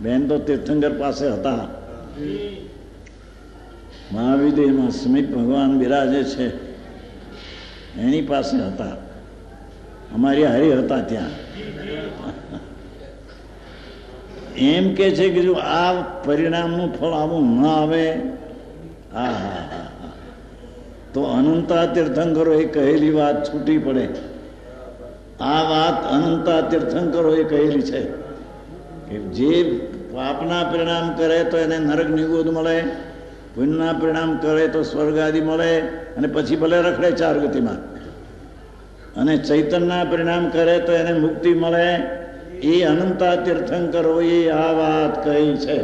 બેન તો તીર્થંકર પાસે હતા. મહાવિદ્યમાં સ્મિત ભગવાન બિરાજે છે એની પાસે હતા. અમારી હારી હતા ત્યાં. એમ કે છે કે જો આ પરિણામનું ફળ આવું ન આવે, હા હા હા, તો અનંતા તીર્થંકરોએ કહેલી વાત છૂટી પડે. આ વાત અનંતા તીર્થંકરોએ કહેલી છે કે જે પાપના પરિણામ કરે તો એને નરક નિગોદ મળે, પુણ્યના પરિણામ કરે તો સ્વર્ગ આદિ મળે, અને પછી ભલે રખડે ચાર ગતિમાં, અને ચૈતન્યના પરિણામ કરે તો એને મુક્તિ મળે. એ અનંતા તીર્થંકરોએ આ વાત કહી છે.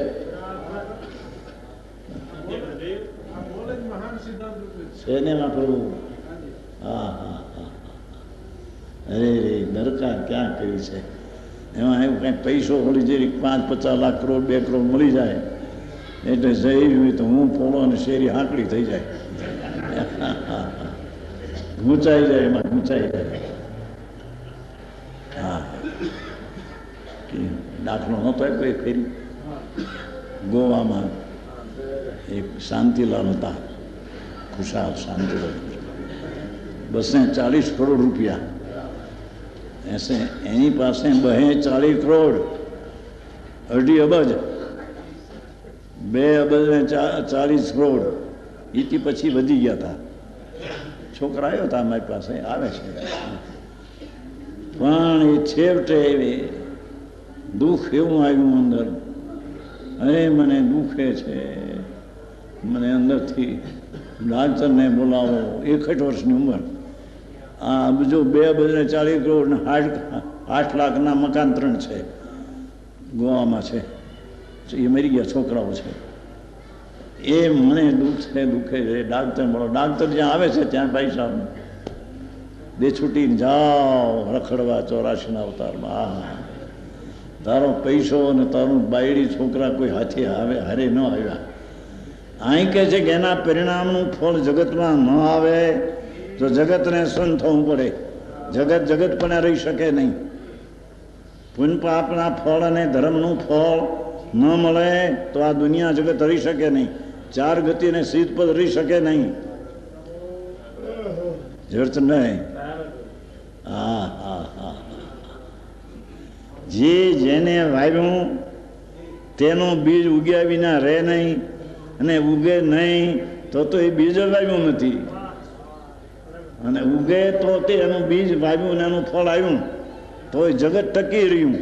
પ્રભુ હા હા હા, અરે રે દરકાર ક્યાં કરી છે. એમાં એવું કંઈ પૈસો મળી જાય, 5-50 લાખ કરોડ 2 કરોડ મળી જાય એટલે જઈ હોય તો હું પોળો અને શેરી હાંકડી થઈ જાય, ગૂંચાઈ જાય, એમાં ગૂંચાઈ જાય. હા, દાખલો નહોતો કોઈ ફેરી. ગોવામાં એક શાંતિલાલ હતા, ખુશાલ શાંતિલાલ, 240 કરોડ રૂપિયા. એની પાસે 240 કરોડ, 2.5 અબજ, 2 અબજ ને 40 કરોડ. એથી પછી વધી ગયા હતા. છોકરા આવ્યો હતા અમારી પાસે, આવે છે, પણ એ છેવટે દુઃખ એવું આવ્યું અંદર, અરે મને દુઃખે છે, મને અંદરથી ડાક્ટરને બોલાવો. 61 વર્ષની ઉંમર, આ બીજો 2 અબજ ને 40 કરોડ ને 8 લાખના મકાન 3 છે, ગોવામાં છે. એ મરી ગયા, છોકરાઓ છે. એ મને દુઃખે છે, ડાક્ટર બોલો. ડાક્ટર જ્યાં આવે છે ત્યાં ભાઈ સાહેબ દે છૂટીને જાઓ રખડવા 84ના અવતારમાં. તારો પૈસો અને તારું બાયડી છોકરા કોઈ હાથે હારે ન આવ્યા. અહીં કહે છે કે એના પરિણામનું ફળ જગતમાં ન આવે તો જગતને સંત થવું પડે. જગત પણ રહી શકે નહીં. પુણ્ય પાપના ફળ અને ધર્મનું ફળ ન મળે તો આ દુનિયા જગત રહી શકે નહીં. 4 ગતિ અને સિદ્ધ પદ રહી શકે નહીં. જર્ત નહીં. હા હા હા, જેને વાવ્યું તેનું બીજ ઉગ્યા વિના રહે નહીં, અને ઉગે નહીં તો એ બીજ વાવ્યું નથી, અને ઉગે તો તે એનું બીજ વાવ્યું ને એનું ફળ આવ્યું તો એ જગત ટકી રહ્યું,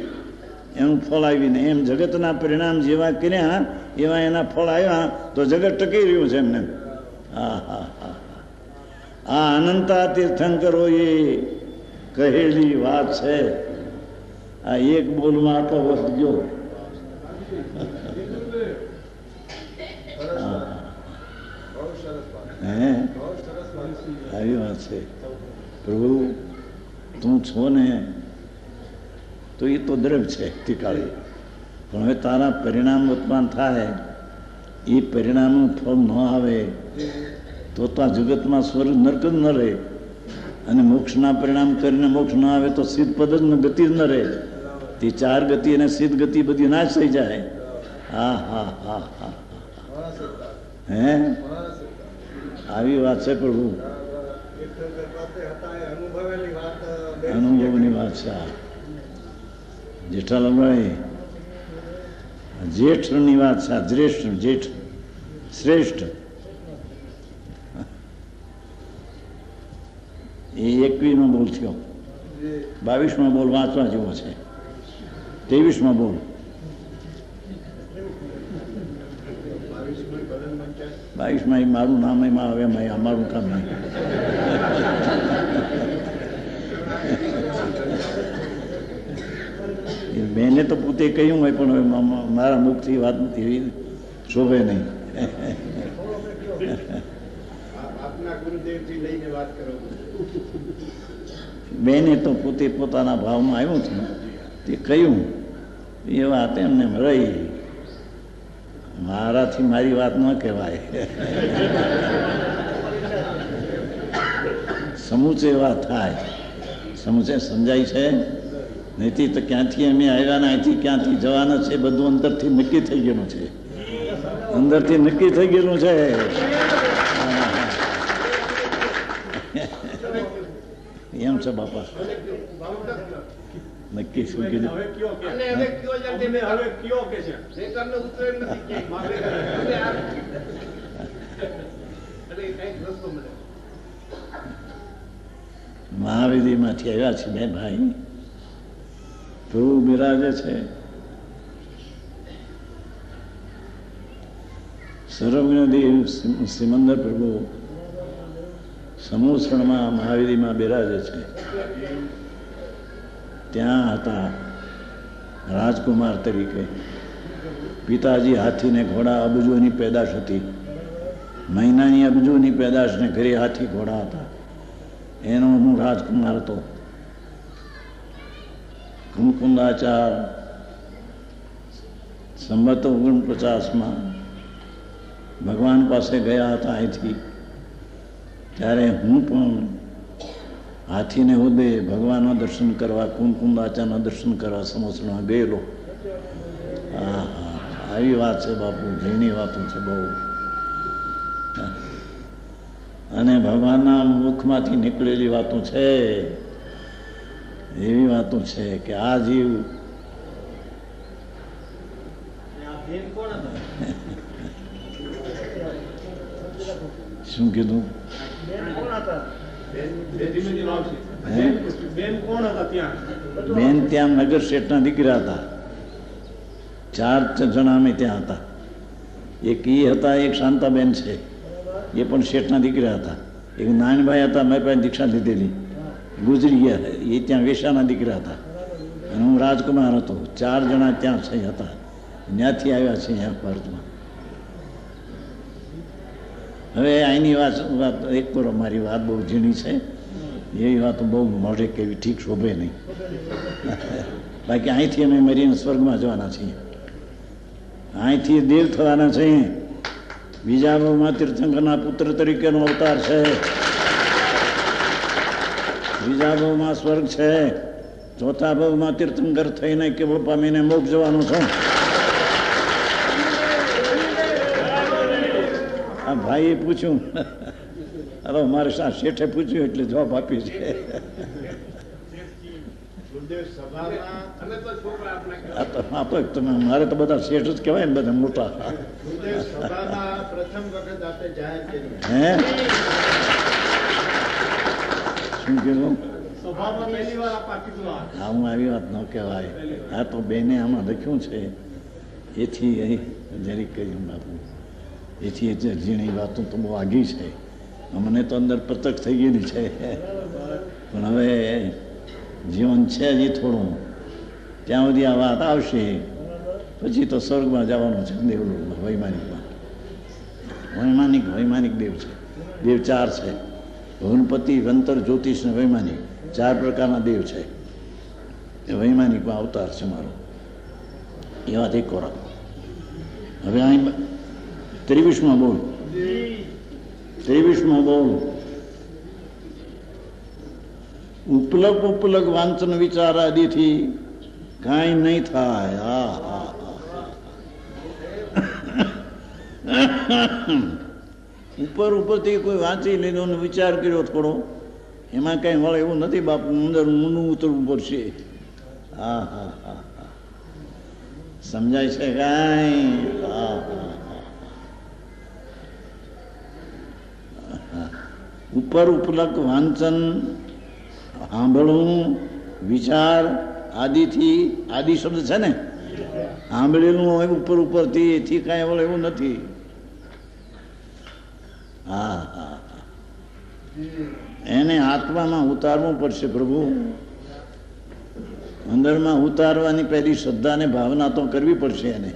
એનું ફળ આવીને. એમ જગતના પરિણામ જેવા કર્યા એવા એના ફળ આવ્યા તો જગત ટકી રહ્યું છે એમને. હા હા હા, આ અનંતા તીર્થંકરોએ કહેલી વાત છે. આ એક બોલમાં આટલો વધજો. આવી વાત છે. પ્રભુ તું છો ને તો એ તો દ્રવ્ય છે ટીકાળી, પણ હવે તારા પરિણામ ઉત્પન્ન થાય, એ પરિણામનું ફળ ન આવે તો આ જગતમાં સ્વર્ગ નરક જ ન રહે, અને મોક્ષના પરિણામ કરીને મોક્ષ ન આવે તો સિદ્ધ પદ જ ગતિ જ ન રહે. તે 4 ગતિ અને સિદ્ધ ગતિ બધી નાશ થઈ જાય. હા હા હા હા, હે આવી વાત છે પ્રભુ, અનુભવની વાત છે. જેઠાલાલભાઈ જેઠની વાત છે, જેઠ શ્રેષ્ઠ. એ 21મો બોલ થયો. 22મો બોલ વાંચવા જેવો છે. 23મો બોલ. 22માં મારું નામ એમાં આવે, અમારું કામ નહીં. મેને તો પોતે કહ્યું હોય, પણ હવે મારા મુખથી વાત એવી શોભે નહીં. બેને તો પોતે પોતાના ભાવમાં આવ્યું છે તે કહ્યું, એ વાત એમને રહી. મારાથી મારી વાત ન કહેવાય. સમૂચે વાત થાય, સમૂચે સમજાય છે. નહીંથી તો ક્યાંથી અમે આવ્યા ને અહીંથી ક્યાંથી જવાના છે બધું અંદરથી નક્કી થઈ ગયેલું છે, અંદરથી નક્કી થઈ ગયેલું છે. એમ છે બાપા, નક્કી શું કીધું? મહાવીરમાંથી આવ્યા છે બે ભાઈ, પ્રભુ બિરાજે છે. સર્વજ્ઞદેવ સિમંદર પ્રભુ સમૂહમાં મહાવીરીમાં બિરાજે છે. ત્યાં હતા રાજકુમાર તરીકે. પિતાજી હાથીને ઘોડા અબજોની પેદાશ હતી, મહિનાની અબજોની પેદાશને ઘરે હાથી ઘોડા હતા. એનો હું રાજકુમાર હતો. કુમકુંદાચાર સંવત 49માં ભગવાન પાસે ગયા હતા અહીંથી. ત્યારે હું પણ હાથીને હોદે ભગવાનના દર્શન કરવા, કુમકુંદાચારના દર્શન કરવા સમોસણમાં ગયેલો. હા હા, આવી વાત છે બાપુ, ઘણી વાતો છે બહુ. અને ભગવાનના મુખમાંથી નીકળેલી વાતો છે, એવી વાતો છે કે આ જીવ શું કીધું? બેન ત્યાં નગર શેઠના દીકરા હતા. 4 જણા અમે ત્યાં હતા. એક એ હતા, એક શાંતાબેન છે, એ પણ શેઠના દીકરા હતા. એક નાનભાઈ હતા, મેં પાસે દીક્ષા લીધેલી, ગુજરી ગયા, એ ત્યાં વેશાના દીકરા હતા. અને હું રાજકુમાર હતો. 4 જણા ત્યાં છે હતા, ત્યાંથી આવ્યા છે અહીંયા ભારતમાં. હવે અહીંની વાત એક કરો, મારી વાત બહુ ઝીણી છે, એવી વાતો બહુ મોઢે કેવી ઠીક શોભે નહીં. બાકી અહીંથી અમે મરીને સ્વર્ગમાં જવાના છીએ, અહીંથી દેવ થવાના છીએ. બીજા ભાવમાં તીર્થંકરના પુત્ર તરીકેનો અવતાર છે, બીજા ભાવમાં સ્વર્ગ છે, ચોથા ભાવમાં તીર્થંકર થઈને કેવળ પામીને મોક્ષ જવાનું છું. આ ભાઈએ પૂછ્યું, અરે મારે શેઠે પૂછ્યું એટલે જવાબ આપી છે. તમે મારે તો બધા શેઠ જ કહેવાય ને, બધા મોટા. હે શું કીધું? હા, હું આવી વાત ન કહેવાય. આ તો બેને આમાં લખ્યું છે, એથી અહીં જરી કહ્યું બાપુ, એથી ઝીણી વાતો તો બહુ આગી છે. અમને તો અંદર પ્રત્યક્ષ થઈ ગયેલી છે, પણ હવે જીવન છે જ થોડું, ત્યાં સુધી આ વાત આવશે. પછી તો સ્વર્ગમાં જવાનું છે, દેવલોકમાં, વૈમાનિક દેવ છે. દેવ 4 છે, ભુવનપતિ, વંતર, જ્યોતિષ ને વૈમાનિક. 4 પ્રકારના દેવ છે. એ વૈમાનિકમાં અવતાર છે મારો. એ વાત એક રાખો. હવે અહીં 23માં બોલ, 23માં બોલ. ઉપલક વાંચન વિચાર આદિથી કાંઈ નહીં થાય. હા હા, ઉપરથી કોઈ વાંચી લીધો ને વિચાર કર્યો થોડો, એમાં કઈ વળે એવું નથી બાપુ, અંદર ઊંડું ઉતરવું પડશે. હા હા હા હા, સમજાય છે કાંઈ? હા હા, ઉપલક વાંચન સાંભળવું, વિચાર આદિથી, આદિ શબ્દ છે ને, સાંભળેલું હોય ઉપરથી, એથી કાંઈ વળે એવું નથી. હા હા, એને આત્મામાં ઉતારવું પડશે પ્રભુ. અંદરમાં ઉતારવાની પહેલી શ્રદ્ધા ને ભાવના તો કરવી પડશે. એને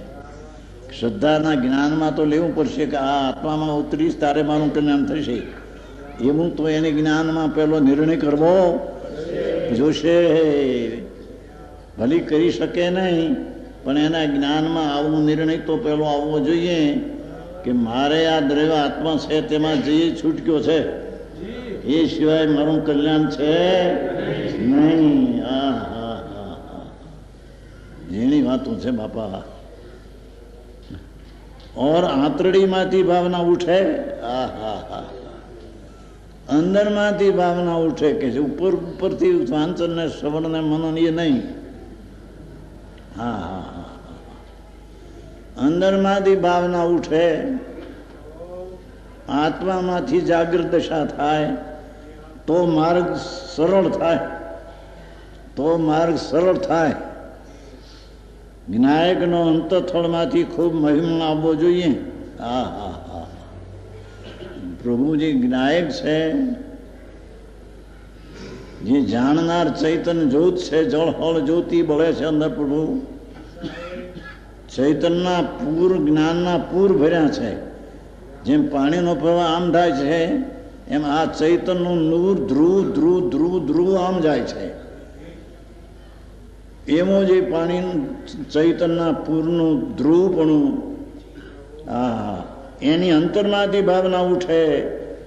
શ્રદ્ધાના જ્ઞાનમાં તો લેવું પડશે કે આ આત્મામાં ઉતરીશ તારે મારું કલ્યાણ થશે. એવું તો એને જ્ઞાનમાં પહેલો નિર્ણય કરવો જોશે. ભલી કરી શકે નહીં, પણ એના જ્ઞાનમાં આવું નિર્ણય તો પહેલો આવવો જોઈએ કે મારે આ દ્રવ્ય આત્મા છે તેમાં જે છૂટક્યો છે એ સિવાય મારું કલ્યાણ છે નહીં. હા હા હા, ઝીણી વાતો છે બાપા. और આંતરડીમાંથી ભાવના ઉઠે, અંદરમાંથી ભાવના ઉઠે કે ઉપરથી વાંચન ને શ્રવણ ને મનન એ નહીં. અંદરમાંથી ભાવના ઉઠે, આત્મામાંથી જાગૃત દશા થાય તો માર્ગ સરળ થાય, તો માર્ગ સરળ થાય. જ્ઞાયકનો અંતઃથળમાંથી ખૂબ મહિમા આવવો જોઈએ. પ્રભુજી જ્ઞાયક છે, જે જાણનાર ચૈતન્ય જ્યોત છે, જળહળ જ્યોતિ બળે છે અંદર પ્રભુ. ચૈતન્યના પૂર, જ્ઞાનના પૂર ભર્યા છે. જેમ પાણીનો પ્રવાહ આમ થાય છે એમ આ ચૈતન્યનું નૂર ધ્રુવ ધ્રુવ ધ્રુવ ધ્રુવ આમ જાય છે. એમાં જે પાણી ચૈતન્યના પૂરનું ધ્રુવપણું, એની અંતરમાંથી ભાવના ઉઠે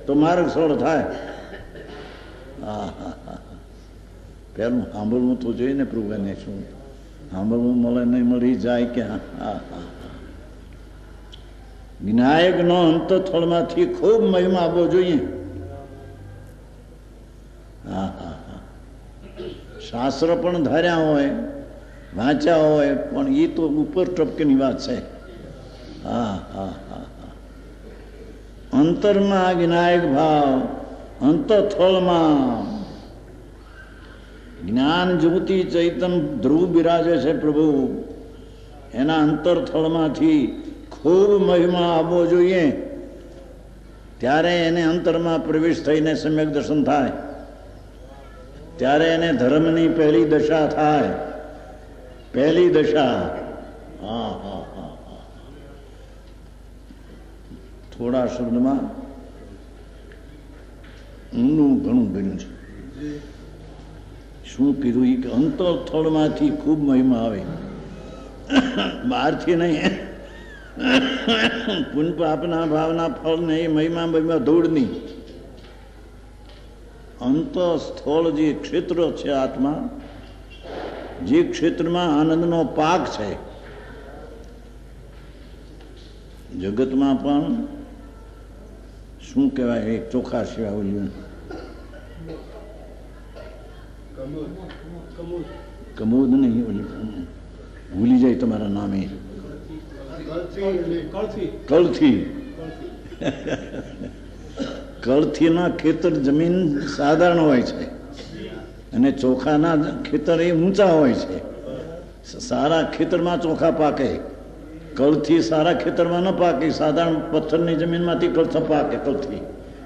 તો માર્ગ સરળ થાય. પેલું સાંભળવું તો જોઈએ ને પ્રભુને, શું સાંભળવું મળે નહીં મળી જાય ક્યાં. વિનાયકનો અંતઃથળમાંથી ખૂબ મહિમા આવવો જોઈએ. શાસ્ત્ર પણ ધાર્યા હોય, વાંચ્યા હોય, પણ એ તો ઉપર ટપકીની વાત છે. અંતરમાં વિનાયક ભાવ, અંતઃથળમાં જ્ઞાન જ્યોતિ ચૈતન ધ્રુવ બિરાજે છે પ્રભુ. એના અંતરથળમાંથી ખૂબ મહિમા આવવો જોઈએ. ત્યારે એને અંતરમાં પ્રવેશ થઈને સમ્યક દર્શન થાય, ત્યારે એને ધર્મની પહેલી દશા થાય. પહેલી દશા. થોડા શબ્દમાં ઊંડું ઘણું બન્યું છે. શું કીધું એ કે અંતઃથળમાંથી ખૂબ મહિમા આવે, બહારથી નહીં. પુન પાપના ભાવના ફળ નહીં, મહિમા મહિમા ધૂળની. અંતઃસ્થળ જે ક્ષેત્ર છે આત્મા, જે ક્ષેત્રમાં આનંદનો પાક છે. જગતમાં પણ શું કહેવાય, એક ચોખા સિવાય ઓલું કમોદ નહીં, ઓલું ભૂલી જાય તમારા નામે, કળથી. કળથીના ખેતર જમીન સાધારણ હોય છે અને ચોખાના ખેતર એ ઊંચા હોય છે. સારા ખેતરમાં ચોખા પાકે, કળથી સારા ખેતરમાં ન પાકે. સાધારણ પથ્થરની જમીનમાંથી કળથા પાકે. કળથી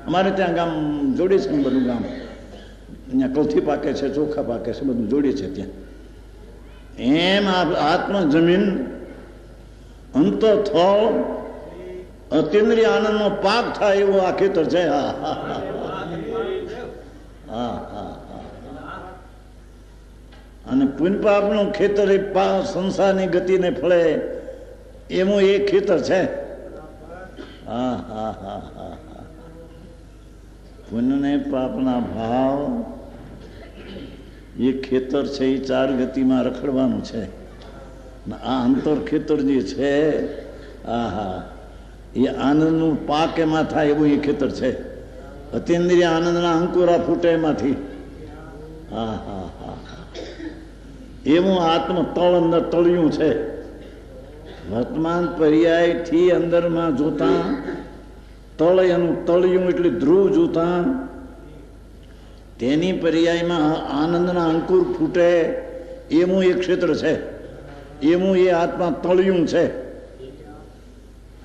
અમારે ત્યાં ગામ જોડે છે, બધું ગામ અહીંયા કળથી પાકે છે, ચોખા પાકે છે, બધું જોડે છે ત્યાં. એમ આત્મ જમીન અંતઃથળ અતિન્દ્રિય આનંદનો પાક થાય એવું આ ખેતર છે. અને પુણ્યપાપનું ખેતર એ સંસારની ગતિને ફળે એનું એ ખેતર છે. પુણ્ય ને પાપના ભાવ એ ખેતર છે, એ ચાર ગતિમાં રખડવાનું છે. આ અંતર ખેતર જે છે, એ આનંદનું પાક એમાં થાય એવું એ ખેતર છે. અતિન્દ્રિય આનંદના અંકુરા ફૂટે એમાંથી. એવું આત્મ તળ અંદર તળિયું છે. વર્તમાન પર્યાયથી અંદરમાં જોતા તળ, એનું તળિયું એટલે ધ્રુવ જોતા તેની પર્યાયમાં આનંદના અંકુર ફૂટે એવું એ ક્ષેત્ર છે, એવું એ આત્મા તળિયું છે.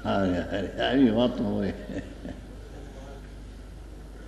આવી વાતો હોય.